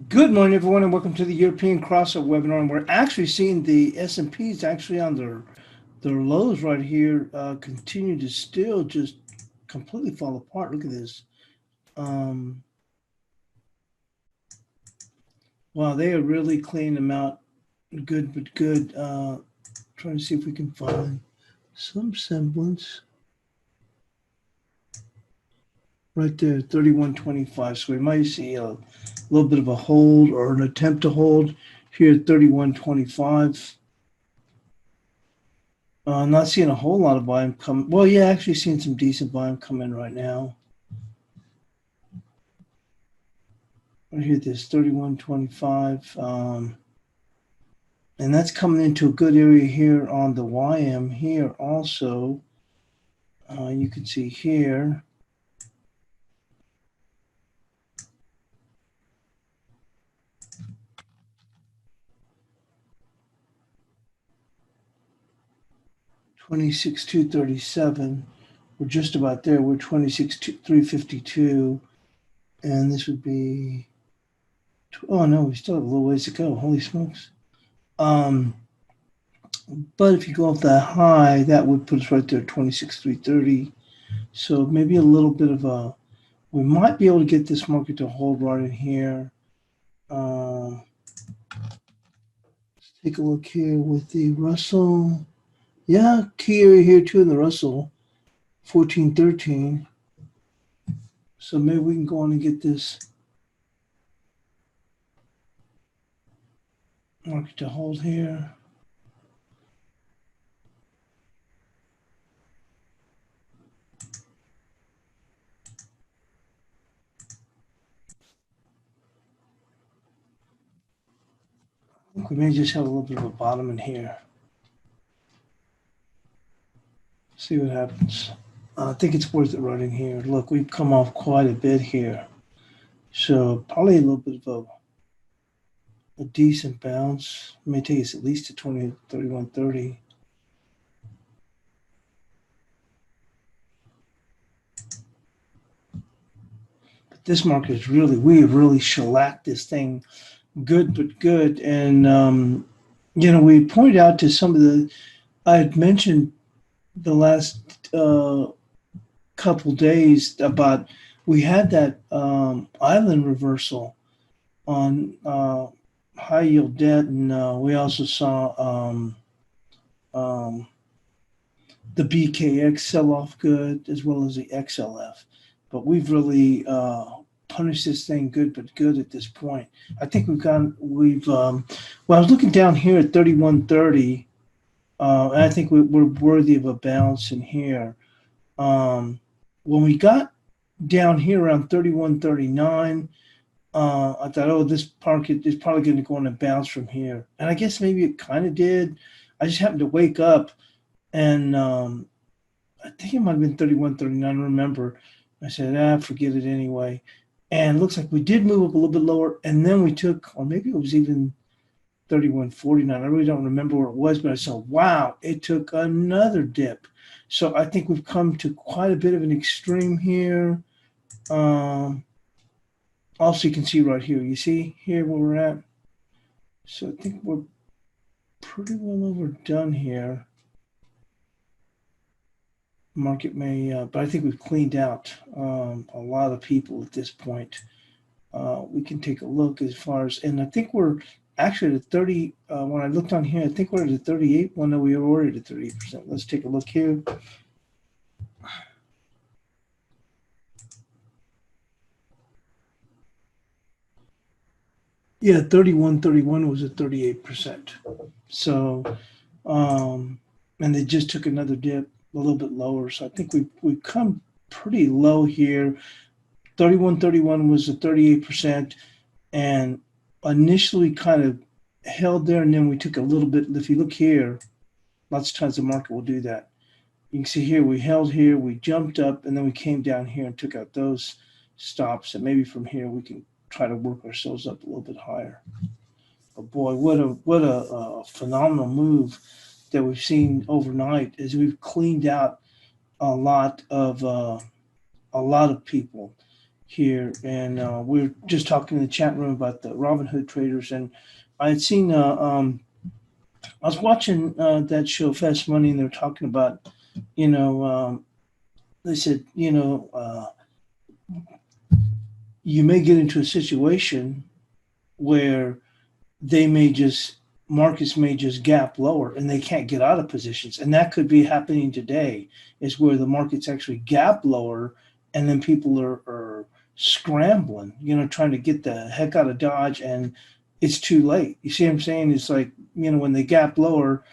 Good morning, everyone, and welcome to the European Crossover webinar. And we're actually seeing the S&Ps actually on their lows right here continue to still just completely fall apart. Look at this. Wow, they are really cleaning them out. Good, but good. Trying to see if we can find some semblance. Right there, 31.25. So we might see a little bit of a hold or an attempt to hold here at 31.25. Not seeing a whole lot of volume come. Well, yeah, actually seeing some decent volume come in right now. I hear this 31.25, and that's coming into a good area here on the YM here also. You can see here. $26,237. We're just about there. We're 26,352, and this would be. Oh no, we still have a little ways to go. Holy smokes! But if you go off that high, that would put us right there, 26,330. So maybe a little bit of a. We might be able to get this market to hold right in here. Let's take a look here with the Russell. Yeah, key area here too in the Russell, 1413. So maybe we can go on and get this market to hold here. I think we may just have a little bit of a bottom in here. See what happens. I think it's worth it right in here. Look, we've come off quite a bit here. So probably a little bit of a decent bounce. It may take us at least to 31.30. But this market is we have really shellacked this thing good, but good. And, we pointed out to some of I had mentioned the last couple days about we had that island reversal on high yield debt, and we also saw the BKX sell off good as well as the XLF. But we've really punished this thing good, but good at this point. I think well, I was looking down here at 31.30. And I think we're worthy of a bounce in here. When we got down here around 31.39, I thought, oh, this market is probably going to go on a bounce from here. And I guess maybe it kind of did. I just happened to wake up, and I think it might have been 31.39, I don't remember. I said, forget it anyway. And it looks like we did move up a little bit lower, and then we took, or maybe it was even 31.49. I really don't remember where it was, but I saw, wow, it took another dip. So I think we've come to quite a bit of an extreme here. Also, you can see right here. You see here where we're at? So I think we're pretty well overdone here. Market may, but I think we've cleaned out a lot of people at this point. We can take a look as far as, and I think we're actually at 30. When I looked on here, I think we're at 38. Well, no, we were already at 38%. Let's take a look here. Yeah, 31.31 was at 38%. So, and they just took another dip a little bit lower. So I think we've come pretty low here. 31.31 was at 38%, and initially kind of held there, and then we took a little bit. If you look here, lots of times the market will do that. You can see here we held here, we jumped up, and then we came down here and took out those stops. And maybe from here we can try to work ourselves up a little bit higher. But boy, what a phenomenal move that we've seen overnight as we've cleaned out a lot of people. here, and we were just talking in the chat room about the Robinhood traders, and I had seen I was watching that show Fast Money, and they were talking about, you know, they said, you may get into a situation where they may just markets may just gap lower and they can't get out of positions, and that could be happening today, is where the markets actually gap lower, and then people are scrambling, trying to get the heck out of Dodge, and it's too late. You see what I'm saying? It's like, when they gap lower,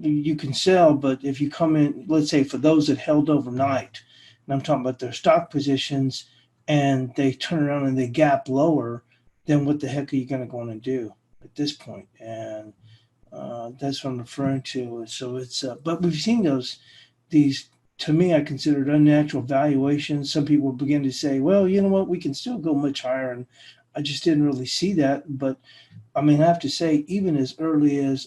you can sell, but if you come in, let's say for those that held overnight, and I'm talking about their stock positions, and they turn around and they gap lower, then what the heck are you going to go on and do at this point? And that's what I'm referring to. So it's, but we've seen these, to me, I considered unnatural valuations. Some people begin to say, well, you know what, we can still go much higher. And I just didn't really see that. But I mean, I have to say, even as early as,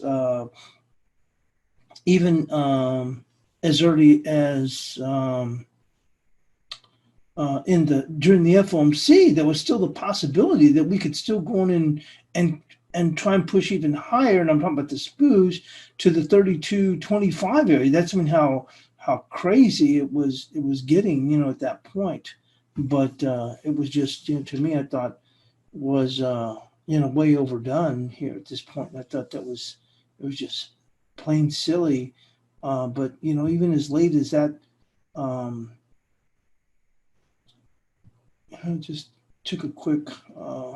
during the FOMC, there was still the possibility that we could still go in and try and push even higher. And I'm talking about the SPOOs to the 32.25 area. That's, I mean, how crazy it was getting, at that point. But it was just, to me, I thought was way overdone here at this point. And I thought it was just plain silly. But even as late as that, I just took a quick, I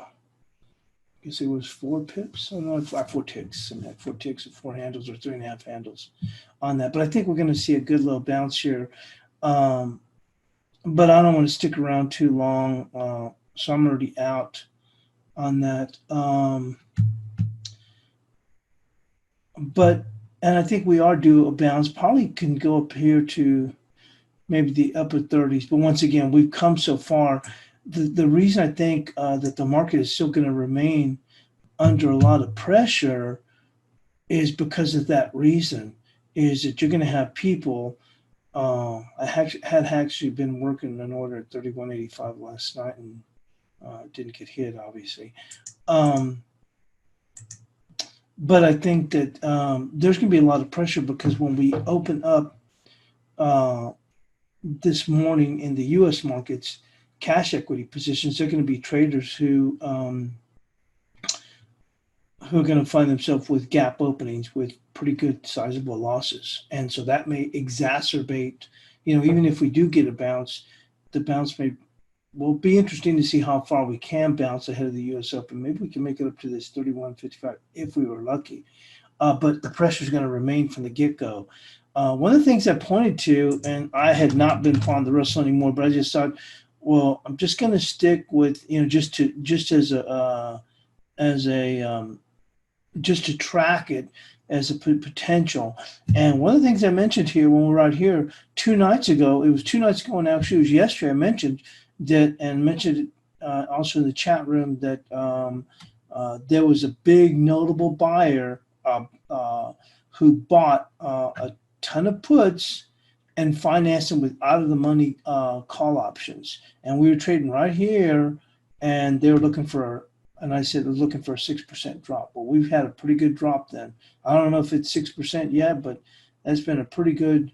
guess it was 4 pips. I don't know, 4 ticks. I had 4 ticks or 4 handles or 3.5 handles on that. But I think we're going to see a good little bounce here. But I don't want to stick around too long. So I'm already out on that. And I think we are due a bounce. Probably can go up here to maybe the upper 30s. But once again, we've come so far. The reason I think that the market is still going to remain under a lot of pressure is because of that reason, is that you're going to have people. I had actually been working an order at 31.85 last night, and didn't get hit, obviously. But I think that there's going to be a lot of pressure, because when we open up this morning in the U.S. markets, cash equity positions, they're going to be traders who are going to find themselves with gap openings with pretty good sizable losses. And so that may exacerbate, even if we do get a bounce, the bounce will be interesting to see how far we can bounce ahead of the U.S. Open. Maybe we can make it up to this 31.55 if we were lucky. But the pressure is going to remain from the get-go. One of the things I pointed to, and I had not been fond of the Russell anymore, but I just thought, well, I'm just going to stick with, just to track it as a potential. And one of the things I mentioned here when we were out here 2 nights ago, it was 2 nights ago, and actually it was yesterday, I mentioned that, and mentioned it also in the chat room, that there was a big notable buyer who bought a ton of puts and financed them with out of the money call options. And we were trading right here, and they were looking for, and I said, they're looking for a 6% drop. Well, we've had a pretty good drop then. I don't know if it's 6% yet, but that's been a pretty good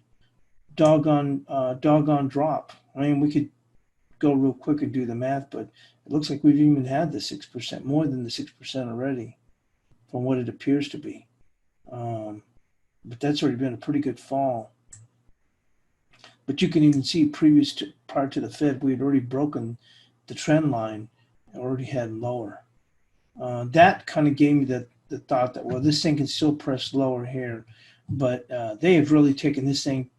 doggone drop. I mean, we could go real quick and do the math, but it looks like we've even had the 6%, more than the 6% already from what it appears to be. But that's already been a pretty good fall. But you can even see prior to the Fed, we had already broken the trend line and already had lower. That kind of gave me the thought that, well, this thing can still press lower here. But they have really taken this thing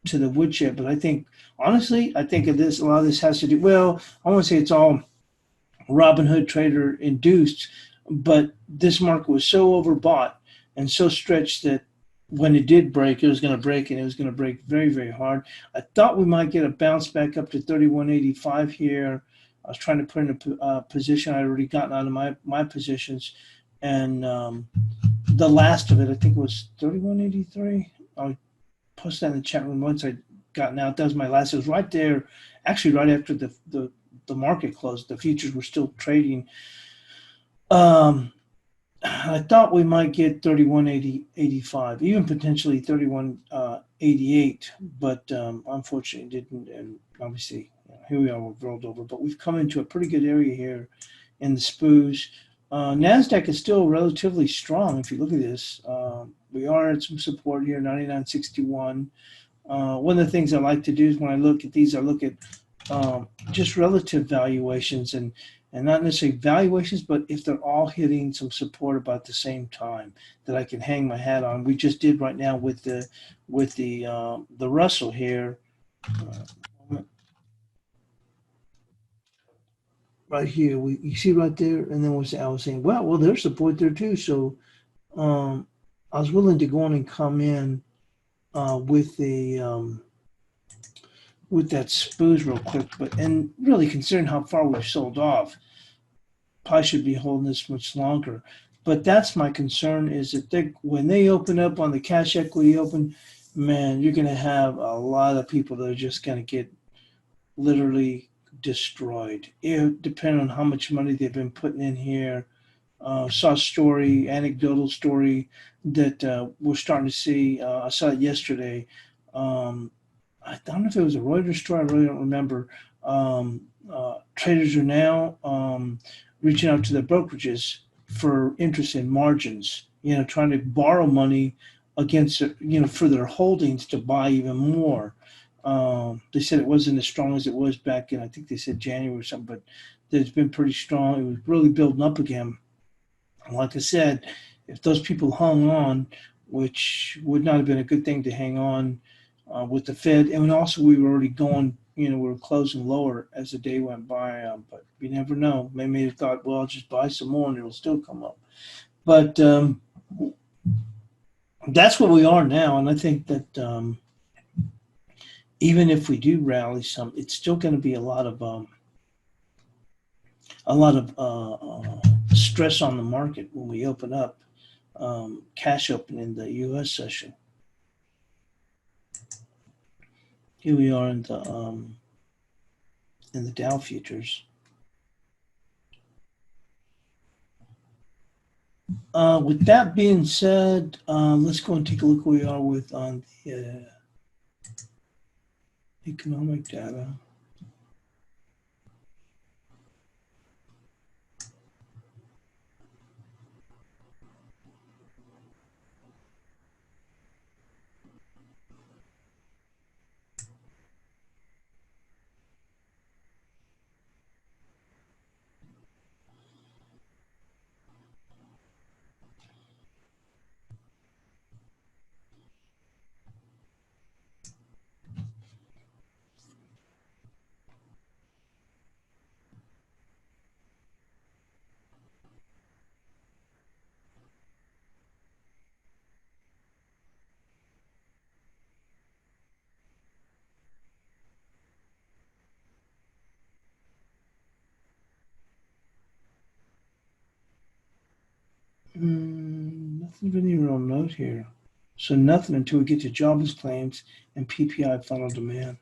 to the woodshed. But I think, honestly, a lot of this has to do, well, I want to say it's all Robinhood trader induced, but this market was so overbought and so stretched that when it did break, it was going to break, and it was going to break very, very hard. I thought we might get a bounce back up to 31.85 here. I was trying to put in a position. I'd already gotten out of my positions, and the last of it, I think, was 31.83. I'll post that in the chat room once I'd gotten out. That was my last. It was right there, actually right after the the market closed. The futures were still trading. I thought we might get 31.85, even potentially 31.88, but unfortunately didn't. And obviously, here we are, we've rolled over. But we've come into a pretty good area here in the SPOOs. NASDAQ is still relatively strong. If you look at this, we are at some support here, 99.61. One of the things I like to do is when I look at these, I look at just relative valuations and not necessarily valuations, but if they're all hitting some support about the same time that I can hang my hat on. We just did right now with the Russell here, right here. You see right there, and then I was saying, well, there's support there too. So I was willing to go on and come in with the with that SPOOs real quick, and really considering how far we've sold off, probably should be holding this much longer. But that's my concern, is that when they open up on the cash equity open, man, you're going to have a lot of people that are just going to get literally destroyed. Depending on how much money they've been putting in here. Saw a story, anecdotal story, that we're starting to see. I saw it yesterday. I don't know if it was a Reuters story. I really don't remember. Traders are now reaching out to the brokerages for interest in margins. Trying to borrow money against for their holdings to buy even more. They said it wasn't as strong as it was back in, I think they said January or something, but it's been pretty strong. It was really building up again. Like I said, if those people hung on, which would not have been a good thing to hang on with the Fed, and also we were already going, we were closing lower as the day went by, but you never know. Maybe they thought, well, I'll just buy some more and it'll still come up. But that's where we are now, and I think that even if we do rally some, it's still going to be a lot of stress on the market when we open up. Cash open in the U.S. session. Here we are in the Dow futures. With that being said, let's go and take a look where we are on the economic data. Nothing of any real note here. So nothing until we get to jobless claims and PPI final demand.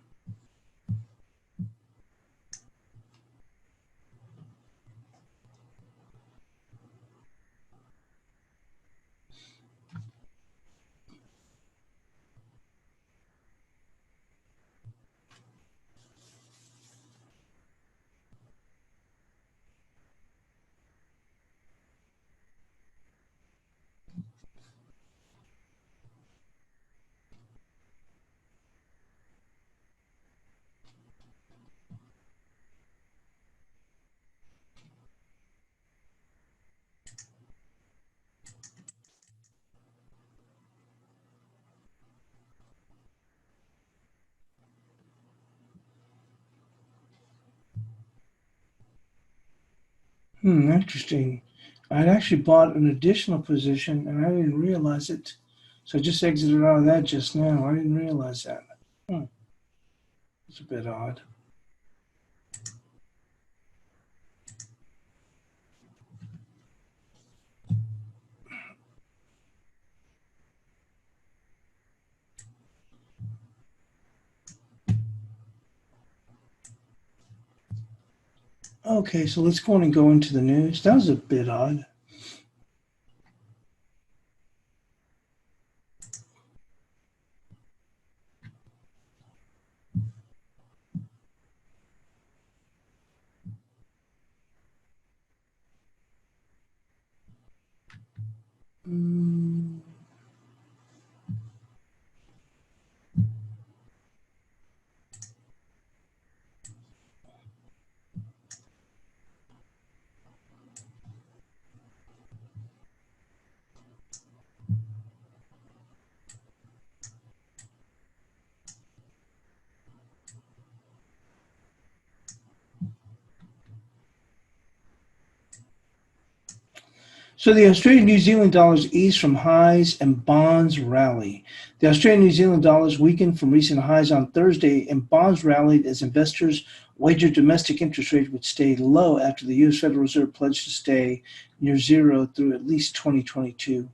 Interesting. I'd actually bought an additional position and I didn't realize it. So I just exited out of that just now. I didn't realize that. It's a bit odd. Okay, so let's go on and go into the news. That was a bit odd. Mm. So the Australian New Zealand dollars eased from highs and bonds rally. The Australian New Zealand dollars weakened from recent highs on Thursday and bonds rallied as investors wagered domestic interest rates would stay low after the U.S. Federal Reserve pledged to stay near zero through at least 2022.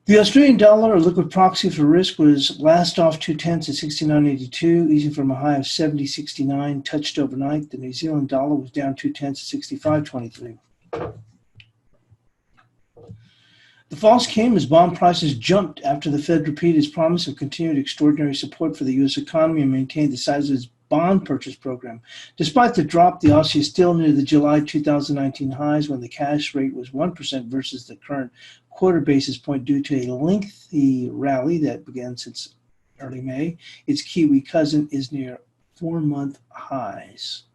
The Australian dollar, a liquid proxy for risk, was last off 2 tenths at 69.82, easing from a high of 70.69 touched overnight. The New Zealand dollar was down 2 tenths at 65.23. The falls came as bond prices jumped after the Fed repeated its promise of continued extraordinary support for the U.S. economy and maintained the size of its bond purchase program. Despite the drop, the Aussie is still near the July 2019 highs when the cash rate was 1% versus the current quarter basis point due to a lengthy rally that began since early May. Its Kiwi cousin is near 4-month highs.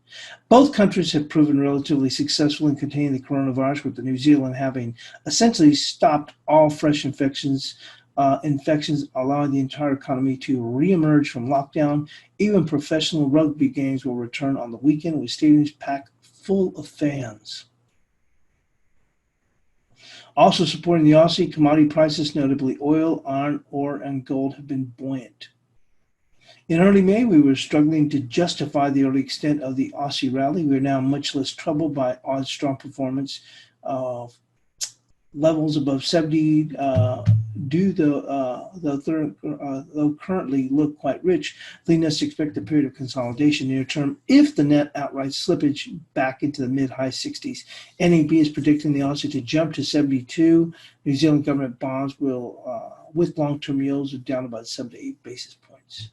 Both countries have proven relatively successful in containing the coronavirus, with the New Zealand having essentially stopped all fresh infections, allowing the entire economy to reemerge from lockdown. Even professional rugby games will return on the weekend with stadiums packed full of fans. Also supporting the Aussie, commodity prices, notably oil, iron ore, and gold, have been buoyant. In early May, we were struggling to justify the early extent of the Aussie rally. We are now much less troubled by Aussi's strong performance. Levels above 70 though currently look quite rich, leading us to expect a period of consolidation near term if the net outright slippage back into the mid-high 60s. NAB is predicting the Aussie to jump to 72. New Zealand government bonds will, with long-term yields, down about 7 to 8 basis points.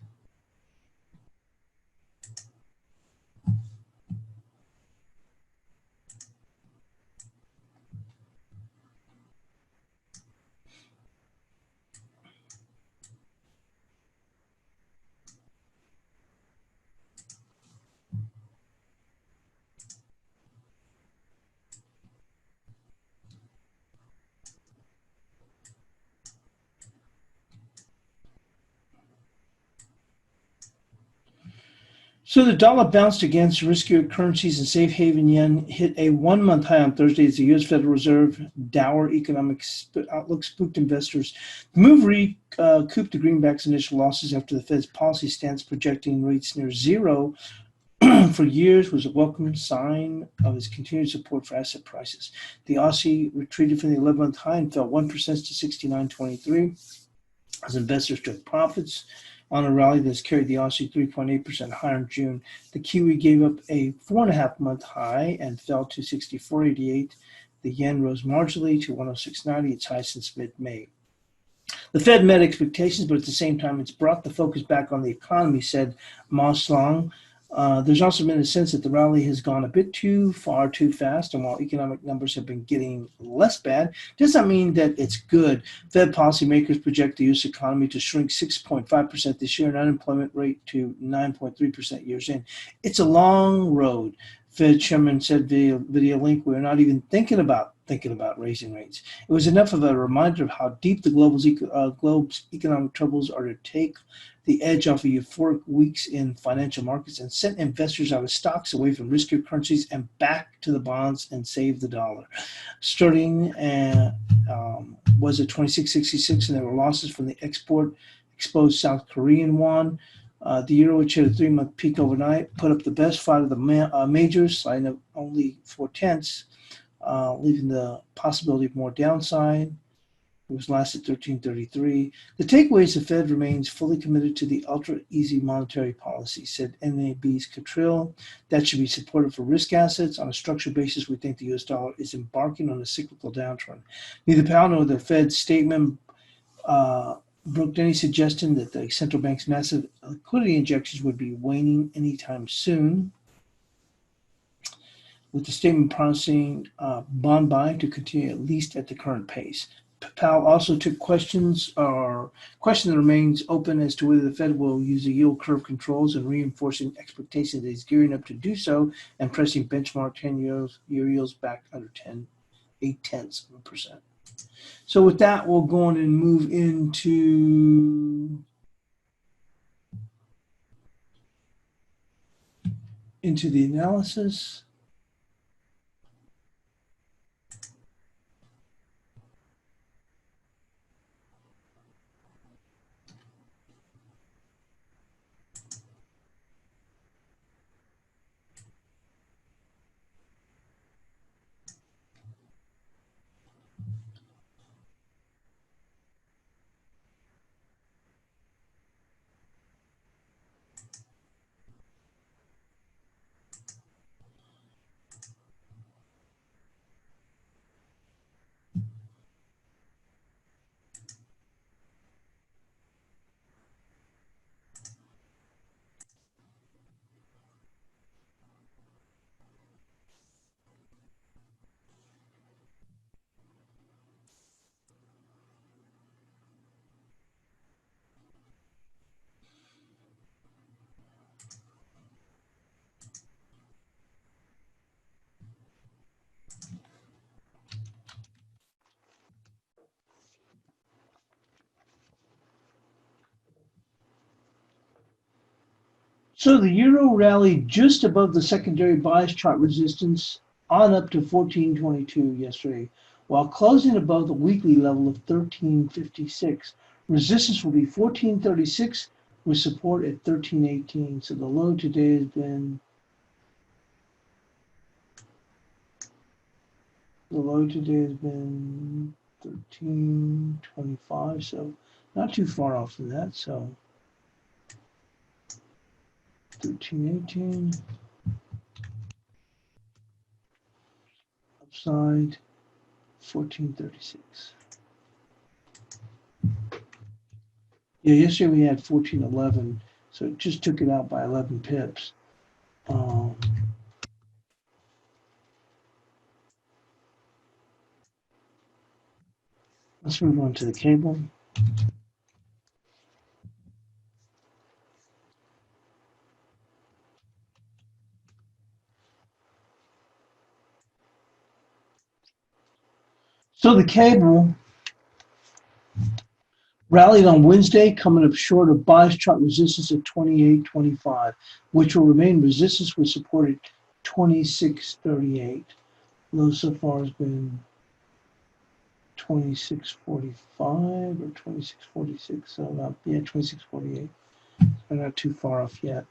So the dollar bounced against riskier currencies and safe haven yen hit a 1-month high on Thursday as the U.S. Federal Reserve dour economic outlook spooked investors. The move recouped the greenback's initial losses after the Fed's policy stance projecting rates near zero for years was a welcome sign of its continued support for asset prices. The Aussie retreated from the 11-month high and fell 1% to 69.23 as investors took profits on a rally that's carried the Aussie 3.8% higher in June. The Kiwi gave up a 4.5-month high and fell to 64.88. The yen rose marginally to 106.90, its high since mid-May. The Fed met expectations, but at the same time, it's brought the focus back on the economy, said Ma Slang. There's also been a sense that the rally has gone a bit too far, too fast, and while economic numbers have been getting less bad, does not mean that it's good. Fed policymakers project the U.S. economy to shrink 6.5% this year and unemployment rate to 9.3% years in. It's a long road. Fed chairman said via video link, we're not even thinking about raising rates. It was enough of a reminder of how deep the globe's economic troubles are to take the edge off of euphoric weeks in financial markets and sent investors out of stocks, away from riskier currencies, and back to the bonds and save the dollar. Sterling was at 26.66, and there were losses from the exposed South Korean won. The euro, which hit a 3-month peak overnight, put up the best fight of the majors, sliding up only 4 tenths, leaving the possibility of more downside. It was last at 13.33. The takeaway is the Fed remains fully committed to the ultra-easy monetary policy, said NAB's Catrill. That should be supportive for risk assets. On a structured basis, we think the U.S. dollar is embarking on a cyclical downturn. Neither Powell nor the Fed's statement broke any suggestion that the central bank's massive liquidity injections would be waning anytime soon, with the statement promising bond buying to continue at least at the current pace. Powell also took question that remains open as to whether the Fed will use the yield curve controls and reinforcing expectations that he's gearing up to do so and pressing benchmark 10-year yields back under 0.8%. So with that, we'll go on and move into the analysis. So the euro rallied just above the secondary bias chart resistance on up to 1422 yesterday, while closing above the weekly level of 1356. Resistance will be 1436 with support at 1318. So the low today has been 1325, so not too far off from that. So 1318 upside 1436. Yeah, yesterday we had 1411, so it just took it out by 11 pips. Let's move on to the cable. So the cable rallied on Wednesday, coming up short of bias chart resistance at 28.25, which will remain resistance with support at 26.38. Low so far has been 26.45 or 26.46. So about 26.48. We're not too far off yet.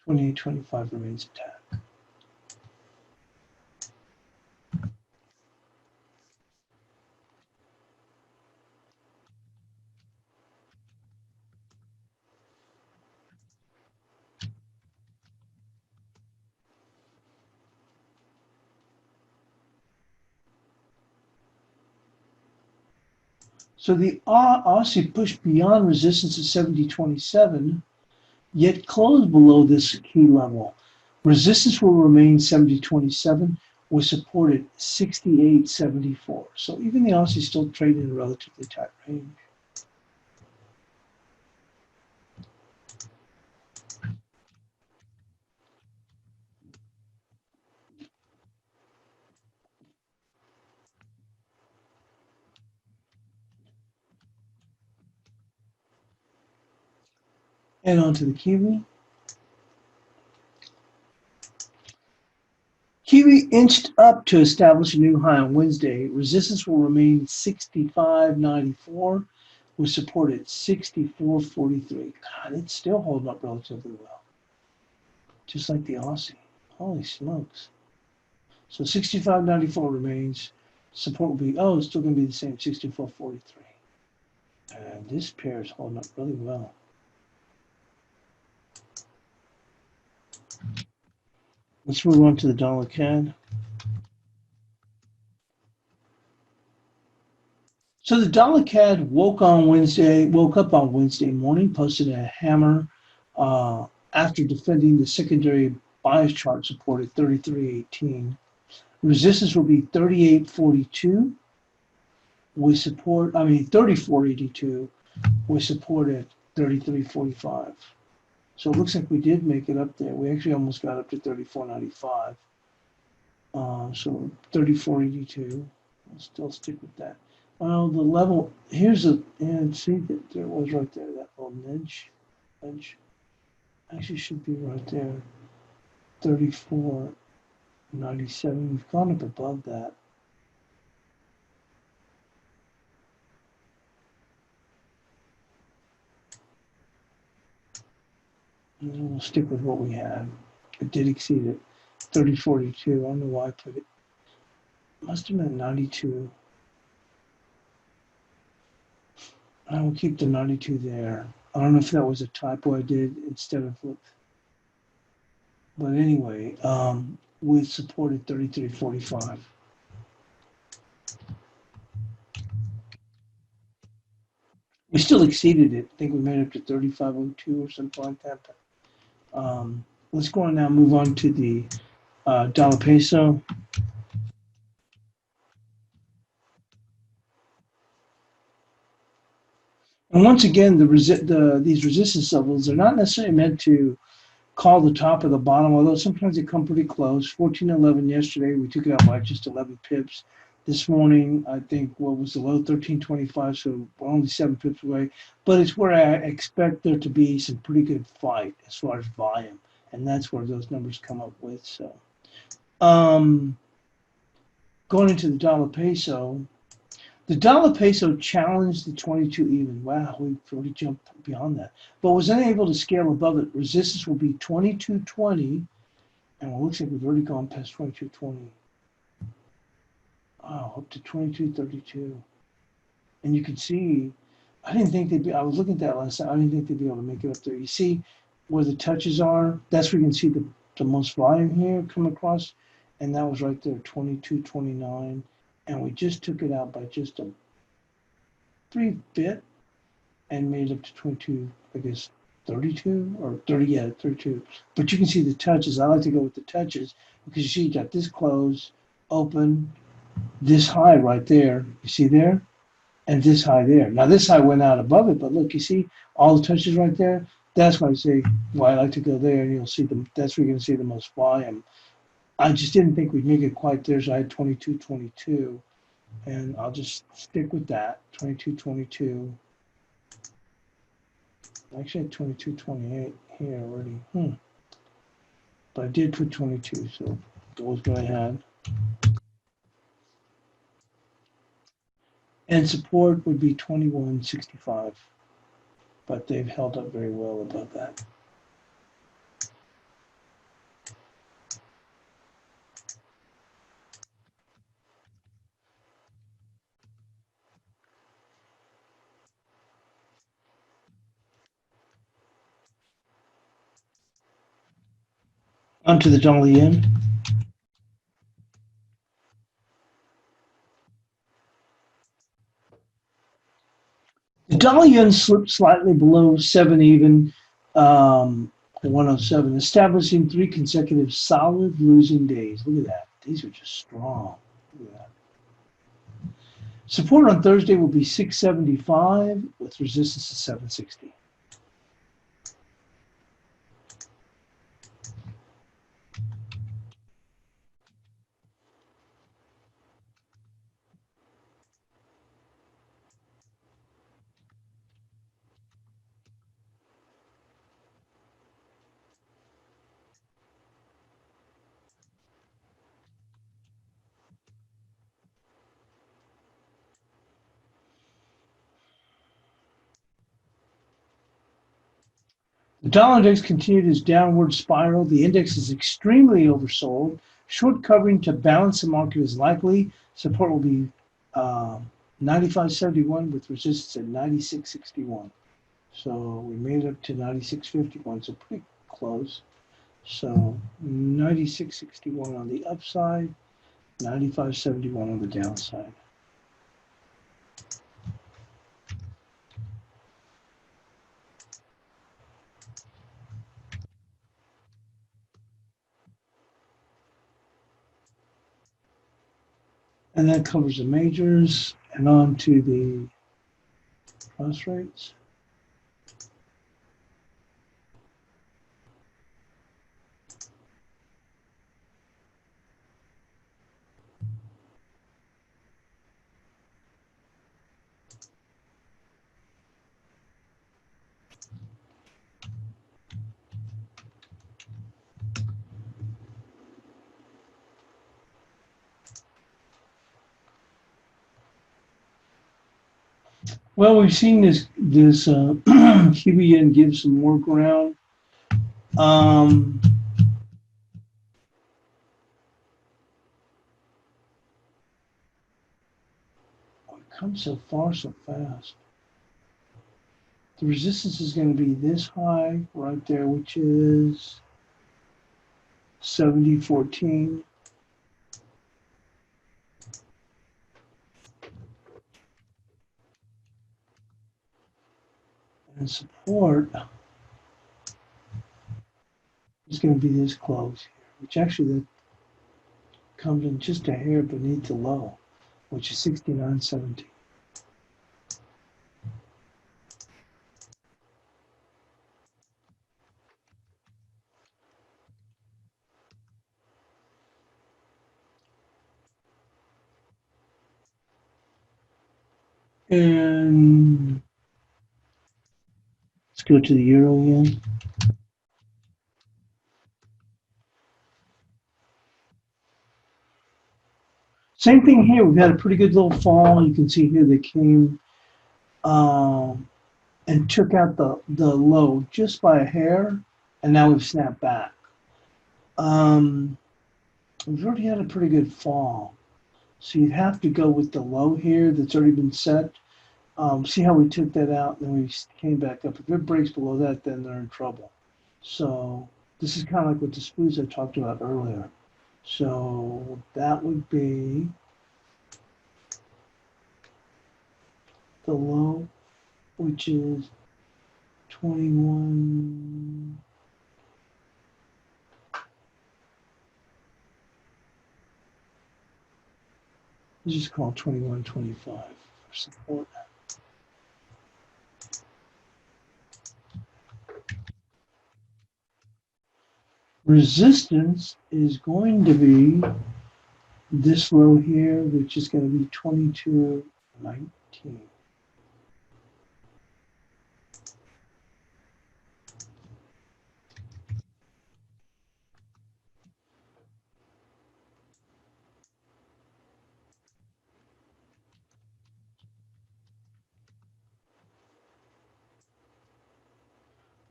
$28.25 remains intact. So the Aussie pushed beyond resistance at 70.27, yet closed below this key level. Resistance will remain 70.27 with support at 68.74. So even the Aussie is still trading in a relatively tight range. And on to the Kiwi. Kiwi inched up to establish a new high on Wednesday. Resistance will remain 65.94 with support at 64.43. God, it's still holding up relatively well, just like the Aussie. Holy smokes. So 65.94 remains. Support will be, oh, it's still going to be the same, 64.43. And this pair is holding up really well. Let's move on to the dollar CAD. So the dollar CAD woke up on Wednesday morning, posted a hammer after defending the secondary bias chart support at 33.18. Resistance will be 38.42 with support, 34.82 with support at 33.45. So it looks like we did make it up there. We actually almost got up to 34.95. So 34.82. I'll still stick with that. Well, the level, here's a, and see that there was right there, that little edge actually should be right there, 34.97. We've gone up above that. And we'll stick with what we had. It did exceed it, 30.42. I don't know why I put it. Must have been 92. I will keep the 92 there. I don't know if that was a typo I did instead of, but anyway, we supported 33.45. We still exceeded it. I think we made it up to 35.02 or something like that. But, let's go on now, move on to the dollar peso. And once again, these resistance levels are not necessarily meant to call the top or the bottom, although sometimes they come pretty close. 14.11 yesterday, we took it out by just 11 pips. This morning, I think, what was the low? 13.25, so we're only 7 pips away. But it's where I expect there to be some pretty good fight as far as volume, and that's where those numbers come up with. So, going into the dollar peso, the dollar peso challenged the 22 even. Wow, we've already jumped beyond that, but was unable to scale above it. Resistance will be 22.20, and it looks like we've already gone past 22.20. Wow, up to 22.32. And you can see, I didn't think they'd be, I was looking at that last night, I didn't think they'd be able to make it up there. You see where the touches are? That's where you can see the most volume here come across. And that was right there, 22.29. And we just took it out by just a 3 bit and made it up to 22, I guess, 32 or 30, yeah, 32. But you can see the touches. I like to go with the touches because you see you got this close, open, this high right there. You see there? And this high there. Now this high went out above it, but look, you see all the touches right there? That's why I say why I like to go there, and you'll see them. That's where you're going to see the most volume. I just didn't think we'd make it quite there, so I had 22.22, and I'll just stick with that, 22.22. I actually had 22.28 here already. But I did put 22, so those what I had. And support would be 21.65, but they've held up very well above that. Onto the dollar yen. The dollar yen slipped slightly below 7 even, 107, establishing 3 consecutive solid losing days. Look at that. These are just strong. Look at that. Support on Thursday will be 675 with resistance at 760. The dollar index continued its downward spiral. The index is extremely oversold. Short covering to balance the market is likely. Support will be 95.71 with resistance at 96.61. So we made it up to 96.51, so pretty close. So 96.61 on the upside, 95.71 on the downside. And that covers the majors and on to the cross rates. Well, we've seen this Kiwi yen give some more ground. It comes so far so fast. The resistance is going to be this high right there, which is 70.14. And support is going to be this close here, which actually that comes in just a hair beneath the low, which is 69.17. And let's go to the euro yen. Same thing here. We've had a pretty good little fall. You can see here they came and took out the low just by a hair, and now we've snapped back. We've already had a pretty good fall. So you'd have to go with the low here that's already been set. See how we took that out and then we came back up. If it breaks below that, then they're in trouble. So this is kind of like what the spoos I talked about earlier. So that would be the low, which is 21. Let's just call it 21.25 for support. Resistance is going to be this low here, which is going to be 22.19.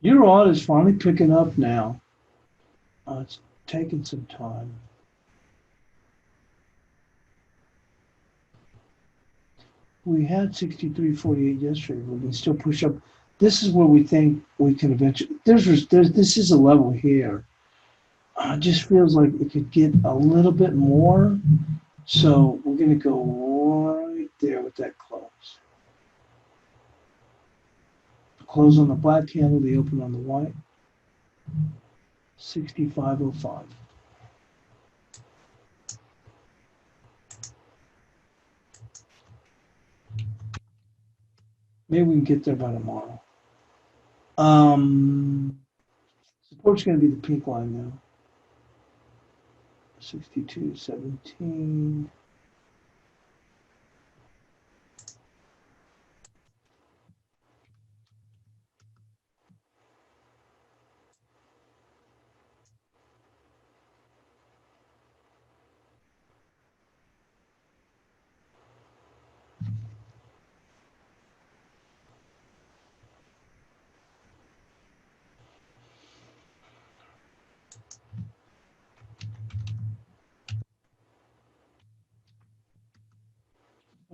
Euro odd is finally picking up now. It's taking some time. We had 63.48 yesterday, but we can still push up. This is where we think we can eventually. This is a level here. It just feels like it could get a little bit more. So we're going to go right there with that close. Close on the black candle, the open on the white. 65.05. Maybe we can get there by tomorrow. Support's going to be the pink line now. 62.17.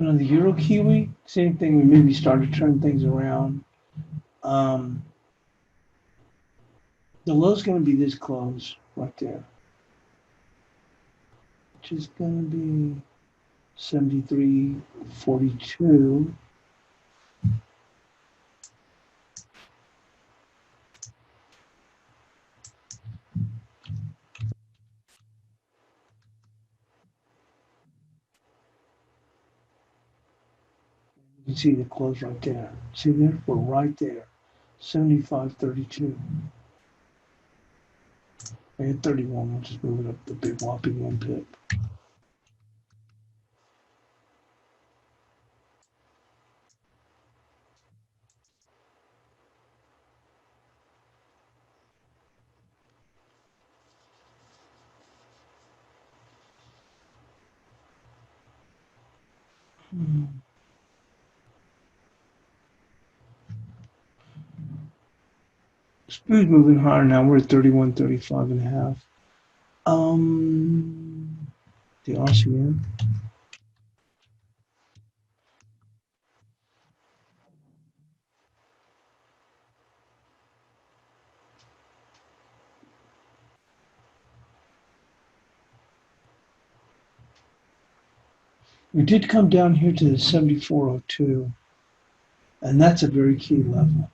And on the Euro Kiwi, same thing. We maybe started to turn things around. Um, the low's going to be this close right there, which is going to be 73.42. You can see the close right there. See there? We're right there. 75.32. And 31, we'll just move it up the big whopping 1 pip. Smooth moving higher now. We're at 31.35.5. The RCM. We did come down here to the 74.02, and that's a very key level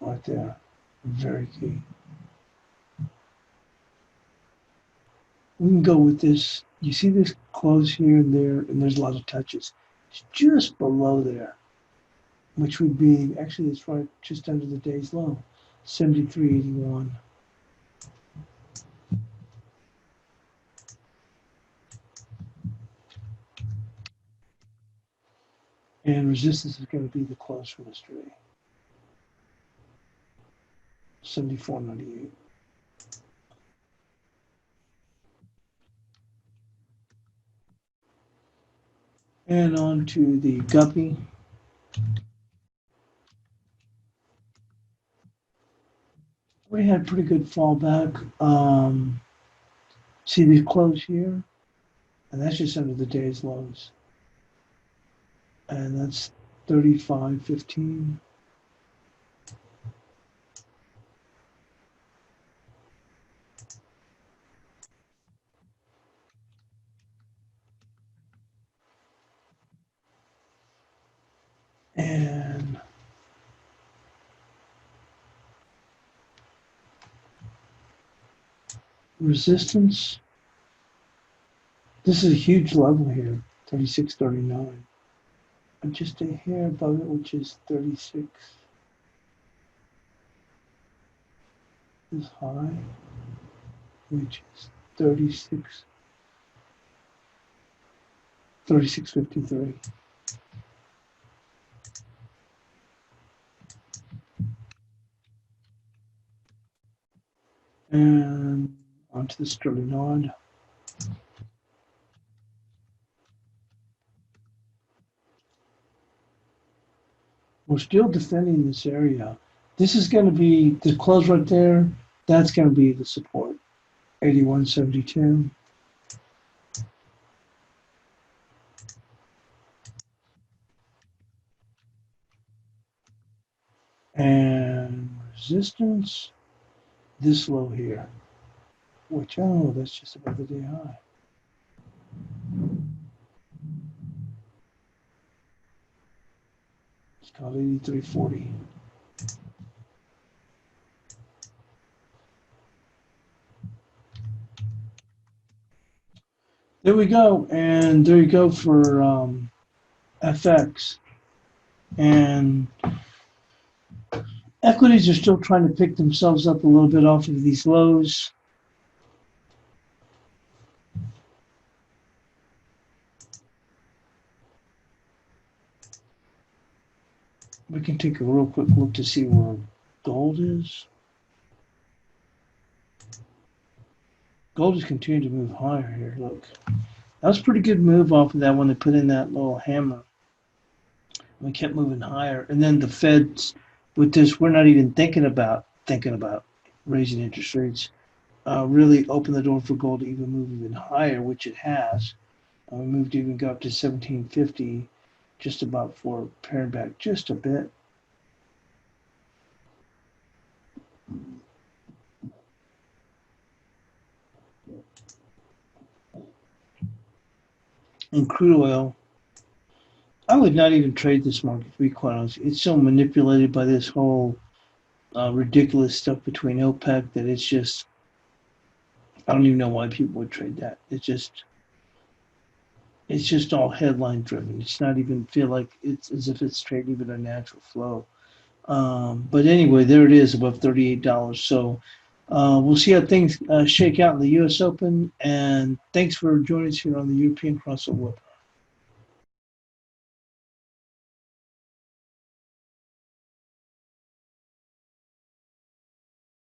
right there. Very key. We can go with this. You see this close here and there, and there's a lot of touches. It's just below there, which would be, actually it's right just under the day's low, 73.81. And resistance is going to be the close from yesterday, 74.98. And on to the guppy. We had pretty good fallback. See the close here? And that's just under the day's lows. And that's 35.15. And resistance. This is a huge level here, 36.39. But just a hair above it, which is 36. Is high, which is 36.53. And onto the sterling odd. We're still defending this area. This is going to be the close right there. That's going to be the support, 81.72. And resistance, this low here, which, oh, that's just above the day high. It's called 83.40. There we go, and there you go for FX. And equities are still trying to pick themselves up a little bit off of these lows. We can take a real quick look to see where gold is. Gold is continuing to move higher here. Look, that was a pretty good move off of that when they put in that little hammer. We kept moving higher, and then the Feds with this, we're not even thinking about raising interest rates. Really opened the door for gold to even move even higher, which it has. We moved even got up to 1750. just about for paring back just a bit. And crude oil, I would not even trade this market, to be quite honest. It's so manipulated by this whole ridiculous stuff between OPEC that it's just, I don't even know why people would trade that. It's just all headline driven. It's not even feel like it's as if it's trading even a natural flow. But anyway, there it is above $38. So we'll see how things shake out in the U.S. Open. And thanks for joining us here on the European Crossover.